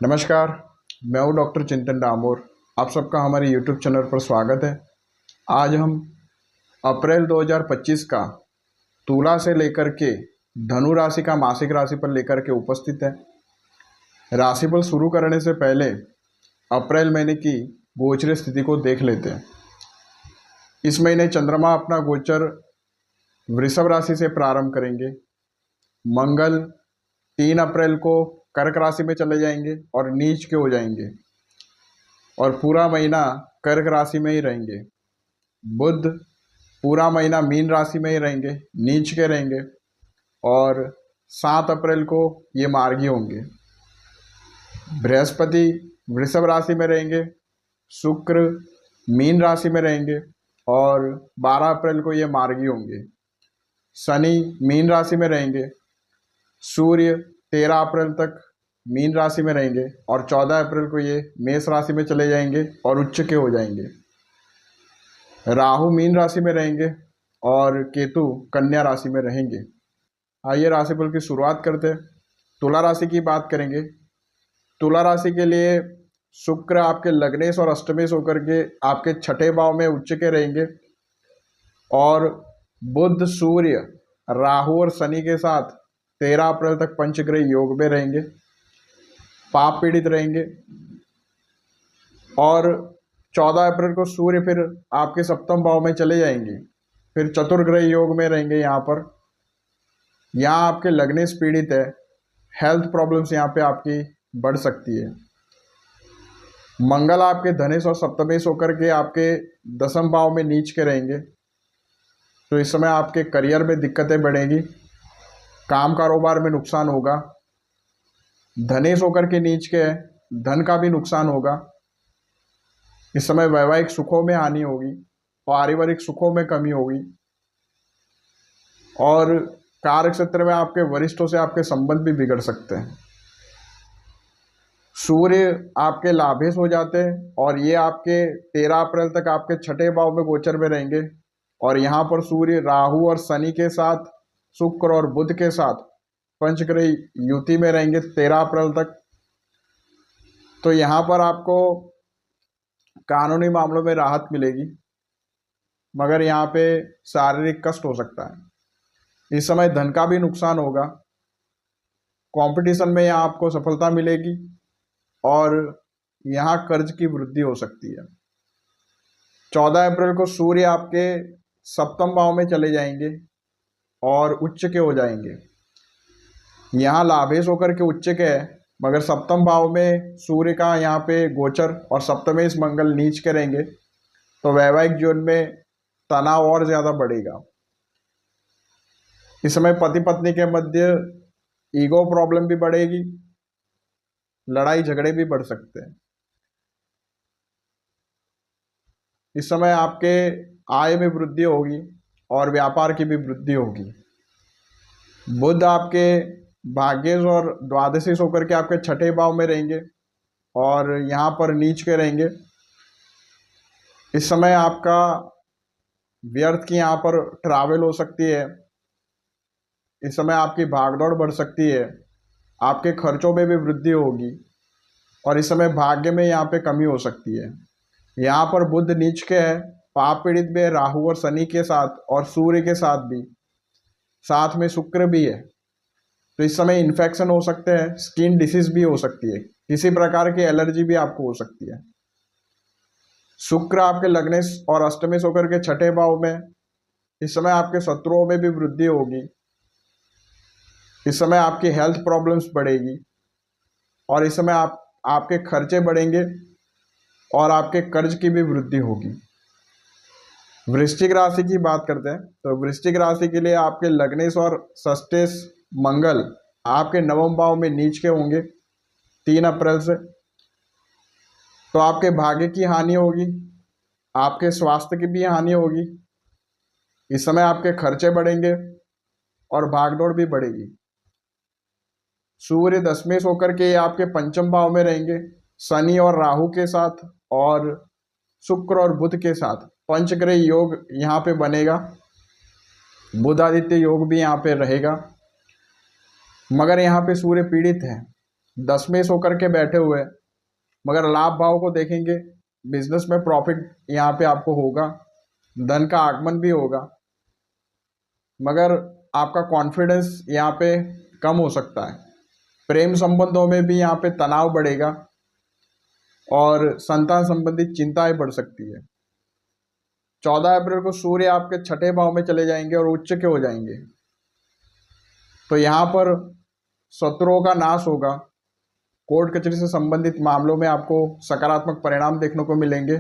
नमस्कार। मैं हूँ डॉक्टर चिंतन डामोर। आप सबका हमारे यूट्यूब चैनल पर स्वागत है। आज हम अप्रैल 2025 का तुला से लेकर के धनु राशि का मासिक राशिफल लेकर के उपस्थित है। राशिफल शुरू करने से पहले अप्रैल महीने की गोचर स्थिति को देख लेते हैं। इस महीने चंद्रमा अपना गोचर वृषभ राशि से प्रारंभ करेंगे। मंगल 3 अप्रैल को कर्क राशि में चले जाएंगे और नीच के हो जाएंगे और पूरा महीना कर्क राशि में ही रहेंगे। बुध पूरा महीना मीन राशि में ही रहेंगे, नीच के रहेंगे और 7 अप्रैल को ये मार्गी होंगे। बृहस्पति वृषभ राशि में रहेंगे, शुक्र मीन राशि में रहेंगे और 12 अप्रैल को ये मार्गी होंगे। शनि मीन राशि में रहेंगे, सूर्य 13 अप्रैल तक मीन राशि में रहेंगे और 14 अप्रैल को ये मेष राशि में चले जाएंगे और उच्च के हो जाएंगे। राहु मीन राशि में रहेंगे और केतु कन्या राशि में रहेंगे। आइए राशिफल की शुरुआत करते हैं। तुला राशि की बात करेंगे। तुला राशि के लिए शुक्र आपके लग्नेश और अष्टमेश होकर के आपके छठे भाव में उच्च के रहेंगे और बुध सूर्य राहु और शनि के साथ 13 अप्रैल तक पंचग्रह योग में रहेंगे, पाप पीड़ित रहेंगे और 14 अप्रैल को सूर्य फिर आपके सप्तम भाव में चले जाएंगे, फिर चतुर्ग्रह योग में रहेंगे। यहाँ आपके लग्नेश पीड़ित है, हेल्थ प्रॉब्लम्स यहाँ पे आपकी बढ़ सकती है। मंगल आपके धनेश और सप्तमेश होकर के आपके दसम भाव में नीच के रहेंगे, तो इस समय आपके करियर में दिक्कतें बढ़ेंगी, काम कारोबार में नुकसान होगा। धनेश होकर के नीच के है, धन का भी नुकसान होगा। इस समय वैवाहिक सुखों में हानि होगी, पारिवारिक सुखों में कमी होगी और कार्य क्षेत्र में आपके वरिष्ठों से आपके संबंध भी बिगड़ सकते हैं। सूर्य आपके लाभेश हो जाते हैं और ये आपके 13 अप्रैल तक आपके छठे भाव में गोचर में रहेंगे और यहाँ पर सूर्य राहु और शनि के साथ, शुक्र और बुध के साथ पंचग्रह युति में रहेंगे 13 अप्रैल तक। तो यहाँ पर आपको कानूनी मामलों में राहत मिलेगी, मगर यहाँ पे शारीरिक कष्ट हो सकता है। इस समय धन का भी नुकसान होगा, कंपटीशन में यहाँ आपको सफलता मिलेगी और यहाँ कर्ज की वृद्धि हो सकती है। 14 अप्रैल को सूर्य आपके सप्तम भाव में चले जाएंगे और उच्च के हो जाएंगे। यहाँ लाभेश होकर के उच्च के है, मगर सप्तम भाव में सूर्य का यहाँ पे गोचर और सप्तमेश मंगल नीच के रहेंगे, तो वैवाहिक जीवन में तनाव और ज़्यादा बढ़ेगा। इस समय पति पत्नी के मध्य ईगो प्रॉब्लम भी बढ़ेगी, लड़ाई झगड़े भी बढ़ सकते हैं। इस समय आपके आय में वृद्धि होगी और व्यापार की भी वृद्धि होगी। बुध आपके भाग्येश और द्वादशीश होकर के आपके छठे भाव में रहेंगे और यहाँ पर नीच के रहेंगे। इस समय आपका व्यर्थ की यहाँ पर ट्रैवल हो सकती है। इस समय आपकी भागदौड़ बढ़ सकती है, आपके खर्चों में भी वृद्धि होगी और इस समय भाग्य में यहाँ पे कमी हो सकती है। यहाँ पर बुध नीच के है, पाप पीड़ित भी है राहु और शनि के साथ और सूर्य के साथ भी, साथ में शुक्र भी है। तो इस समय इन्फेक्शन हो सकते हैं, स्किन डिसीज भी हो सकती है, किसी प्रकार की एलर्जी भी आपको हो सकती है। शुक्र आपके लग्नेश और अष्टमेश होकर के छठे भाव में, इस समय आपके शत्रुओं में भी वृद्धि होगी। इस समय आपकी हेल्थ प्रॉब्लम्स बढ़ेगी और इस समय आपके खर्चे बढ़ेंगे और आपके कर्ज की भी वृद्धि होगी। वृश्चिक राशि की बात करते हैं तो वृश्चिक राशि के लिए आपके लग्नेश और षष्ठेश मंगल आपके नवम भाव में नीच के होंगे 3 अप्रैल से, तो आपके भाग्य की हानि होगी, आपके स्वास्थ्य की भी हानि होगी। इस समय आपके खर्चे बढ़ेंगे और भागदौड़ भी बढ़ेगी। सूर्य दशमेश होकर के आपके पंचम भाव में रहेंगे, शनि और राहु के साथ और शुक्र और बुध के साथ पंचग्रह योग यहाँ पे बनेगा। बुधादित्य योग भी यहाँ पे रहेगा, मगर यहाँ पे सूर्य पीड़ित है, दशमेश होकर के बैठे हुए हैं, मगर लाभ भाव को देखेंगे, बिजनेस में प्रॉफिट यहाँ पे आपको होगा, धन का आगमन भी होगा, मगर आपका कॉन्फिडेंस यहाँ पे कम हो सकता है। प्रेम संबंधों में भी यहाँ पे तनाव बढ़ेगा और संतान संबंधित चिंताएं बढ़ सकती है। 14 अप्रैल को सूर्य आपके छठे भाव में चले जाएंगे और उच्च के हो जाएंगे, तो यहाँ पर शत्रुओं का नाश होगा। कोर्ट कचहरी से संबंधित मामलों में आपको सकारात्मक परिणाम देखने को मिलेंगे।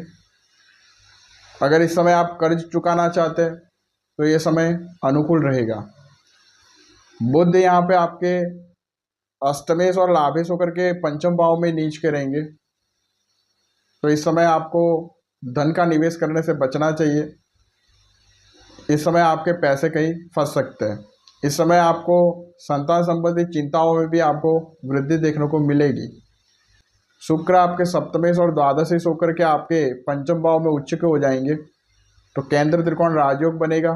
अगर इस समय आप कर्ज चुकाना चाहते हैं तो ये समय अनुकूल रहेगा। बुध यहाँ पे आपके अष्टमेश और लाभेश होकर के पंचम भाव में नीच के रहेंगे, तो इस समय आपको धन का निवेश करने से बचना चाहिए। इस समय आपके पैसे कहीं फंस सकते हैं। इस समय आपको संतान संबंधित चिंताओं में भी आपको वृद्धि देखने को मिलेगी। शुक्र आपके सप्तमेश और द्वादशेश होकर के आपके पंचम भाव में उच्च के हो जाएंगे, तो केंद्र त्रिकोण राजयोग बनेगा।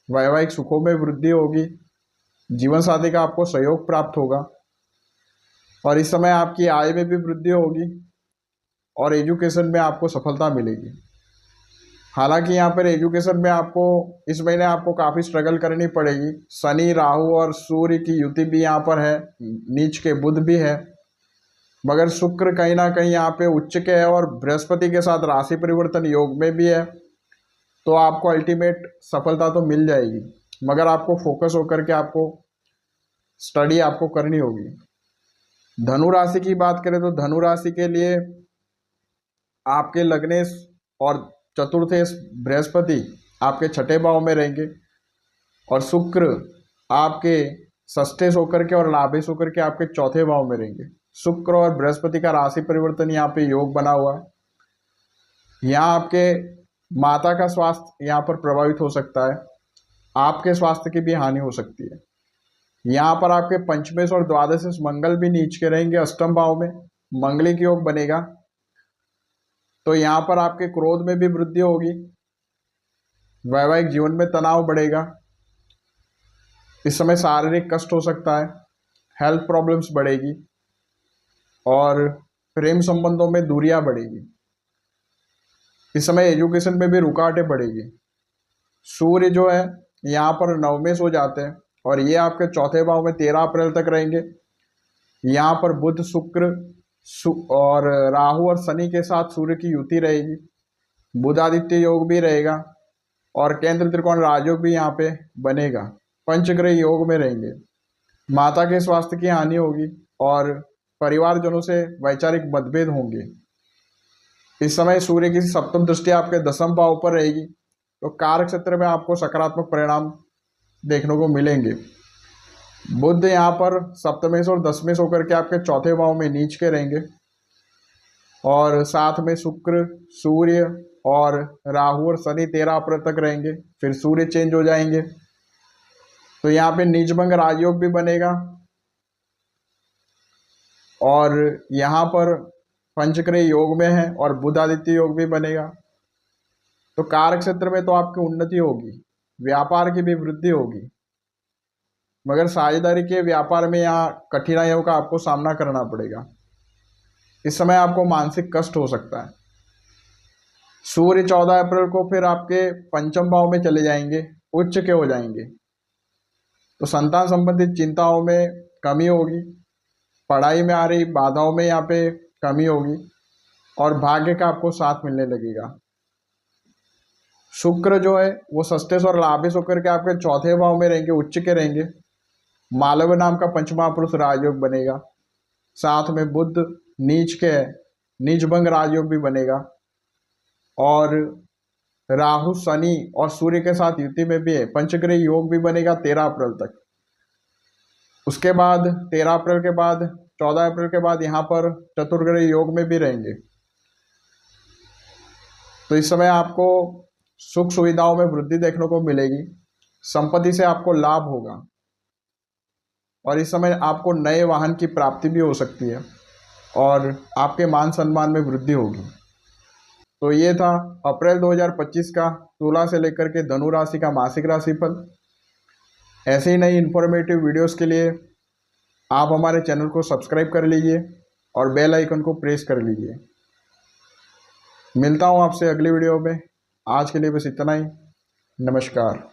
वैवाहिक सुखों में वृद्धि होगी, जीवन साथी का आपको सहयोग प्राप्त होगा और इस समय आपकी आय में भी वृद्धि होगी और एजुकेशन में आपको सफलता मिलेगी। हालांकि यहाँ पर एजुकेशन में आपको इस महीने आपको काफ़ी स्ट्रगल करनी पड़ेगी। शनि, राहु और सूर्य की युति भी यहाँ पर है, नीच के बुध भी है, मगर शुक्र कहीं ना कहीं यहाँ पे उच्च के है और बृहस्पति के साथ राशि परिवर्तन योग में भी है, तो आपको अल्टीमेट सफलता तो मिल जाएगी, मगर आपको फोकस होकर के आपको स्टडी आपको करनी होगी। धनु राशि की बात करें तो धनु राशि के लिए आपके लग्नेश और चतुर्थेश बृहस्पति आपके छठे भाव में रहेंगे और शुक्र आपके षष्ठेश होकर के और लाभेश होकर के आपके चौथे भाव में रहेंगे। शुक्र और बृहस्पति का राशि परिवर्तन यहाँ पे योग बना हुआ है। यहाँ आपके माता का स्वास्थ्य यहाँ पर प्रभावित हो सकता है, आपके स्वास्थ्य की भी हानि हो सकती है। यहाँ पर आपके पंचमेश और द्वादशेश मंगल भी नीच के रहेंगे अष्टम भाव में, मंगलिक योग बनेगा, तो यहाँ पर आपके क्रोध में भी वृद्धि होगी, वैवाहिक जीवन में तनाव बढ़ेगा, इस समय शारीरिक कष्ट हो सकता है, हेल्थ प्रॉब्लम्स बढ़ेगी और प्रेम संबंधों में दूरियां बढ़ेगी। इस समय एजुकेशन में भी रुकावटें बढ़ेगी। सूर्य जो है यहाँ पर नवमेश हो जाते हैं और ये आपके चौथे भाव में 13 अप्रैल तक रहेंगे। यहाँ पर बुध, शुक्र और राहु और शनि के साथ सूर्य की युति रहेगी, बुधादित्य योग भी रहेगा और केंद्र त्रिकोण राजयोग भी यहाँ पे बनेगा, पंचग्रह योग में रहेंगे। माता के स्वास्थ्य की हानि होगी और परिवारजनों से वैचारिक मतभेद होंगे। इस समय सूर्य की सप्तम दृष्टि आपके दसम भाव पर रहेगी, तो कार्य क्षेत्र में आपको सकारात्मक परिणाम देखने को मिलेंगे। बुध यहाँ पर सप्तमेश और दशमेश होकर के आपके चौथे भाव में नीच के रहेंगे और साथ में शुक्र, सूर्य और राहु और शनि 13 अप्रैल तक रहेंगे, फिर सूर्य चेंज हो जाएंगे, तो यहाँ पे नीचभंग राजयोग भी बनेगा और यहाँ पर पंचग्रह योग में है और बुधादित्य योग भी बनेगा। तो कार्य क्षेत्र में तो आपकी उन्नति होगी, व्यापार की भी वृद्धि होगी, मगर साझेदारी के व्यापार में यहाँ कठिनाइयों का आपको सामना करना पड़ेगा। इस समय आपको मानसिक कष्ट हो सकता है। सूर्य 14 अप्रैल को फिर आपके पंचम भाव में चले जाएंगे, उच्च के हो जाएंगे, तो संतान संबंधित चिंताओं में कमी होगी, पढ़ाई में आ रही बाधाओं में यहाँ पे कमी होगी और भाग्य का आपको साथ मिलने लगेगा। शुक्र जो है वो षष्ठेश और लाभेश होकर के आपके चौथे भाव में रहेंगे, उच्च के रहेंगे, मालव नाम का पंचमा पुरुष राजयोग बनेगा, साथ में बुध नीच के नीचभंग राजयोग भी बनेगा और राहु, शनि और सूर्य के साथ युति में भी है, पंचग्रह योग भी बनेगा 13 अप्रैल तक। उसके बाद 13 अप्रैल के बाद 14 अप्रैल के बाद यहाँ पर चतुर्ग्रह योग में भी रहेंगे, तो इस समय आपको सुख सुविधाओं में वृद्धि देखने को मिलेगी, संपत्ति से आपको लाभ होगा और इस समय आपको नए वाहन की प्राप्ति भी हो सकती है और आपके मान सम्मान में वृद्धि होगी। तो ये था अप्रैल 2025 का तुला से लेकर के धनु राशि का मासिक राशिफल। ऐसे ही नई इन्फॉर्मेटिव वीडियोस के लिए आप हमारे चैनल को सब्सक्राइब कर लीजिए और बेल आइकन को प्रेस कर लीजिए। मिलता हूँ आपसे अगली वीडियो में। आज के लिए बस इतना ही। नमस्कार।